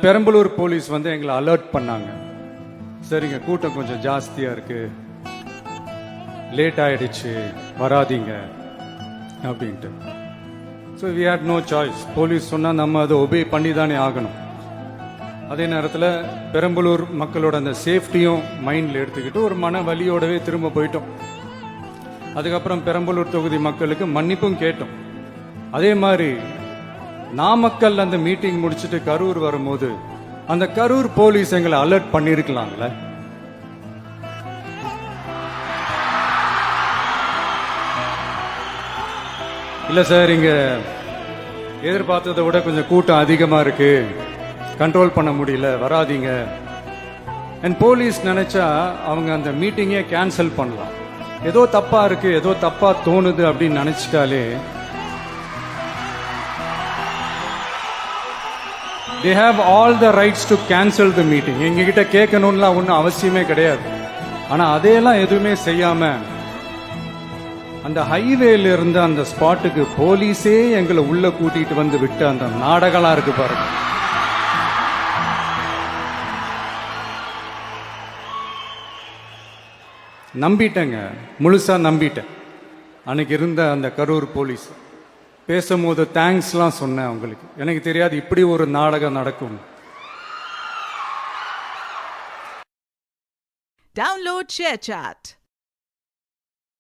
Perambalur police வந்து எங்களை alert பண்ணாங்க. சரிங்க, கூட்டம் கொஞ்சம் ஜாஸ்தியா இருக்கு, லேட் ஆயிடுச்சு, வராதீங்க அப்படின்ட்டு. So we had no choice. Police சொன்னால் நம்ம அதை ஒபே பண்ணி தானே ஆகணும். அதே நேரத்தில் பெரம்பலூர் மக்களோட அந்த சேஃப்டியும் மைண்டில் எடுத்துக்கிட்டு ஒரு மன வலியோடவே திரும்ப போயிட்டோம். அதுக்கப்புறம் பெரம்பலூர் தொகுதி மக்களுக்கு மன்னிப்பும் கேட்டோம். அதே மாதிரி நாமக்கல் அந்த மீட்டிங் முடிச்சுட்டு கரூர் வரும்போது அந்த கரூர் போலீஸ் எங்களை அலர்ட் பண்ணிருக்கலாம்ல. இல்ல சார், இங்க எதிர்பார்த்ததை விட கொஞ்சம் கூட்டம் அதிகமா இருக்கு, கண்ட்ரோல் பண்ண முடியல, வராதீங்க. அண்ட் போலீஸ் நினைச்சா அவங்க அந்த மீட்டிங்கே கேன்சல் பண்ணலாம். ஏதோ தப்பா இருக்கு, ஏதோ தப்பா தோணுது அப்படின்னு நினைச்சிட்டாலே they have all the rights to cancel the meeting. எங்ககிட்ட கேட்கணும்லாம் ஒன்றும் அவசியமே கிடையாது. ஆனா அதையெல்லாம் எதுவுமே செய்யாம அந்த ஹைவேல இருந்து அந்த ஸ்பாட்டுக்கு போலீஸே எங்களை உள்ள கூட்டிட்டு வந்து விட்டு அந்த நாடகம்லாம் இருக்கு பாருங்க. நம்பிட்டேங்க, முழுசா நம்பிட்டேன். அன்னைக்கு இருந்த அந்த கரூர் போலீஸ் பேசும்போது தேங்க்ஸ்லாம் சொன்னேன் அவங்களுக்கு. எனக்கு தெரியாது இப்படி ஒரு நாடகம் நடக்கும். Download ShareChat.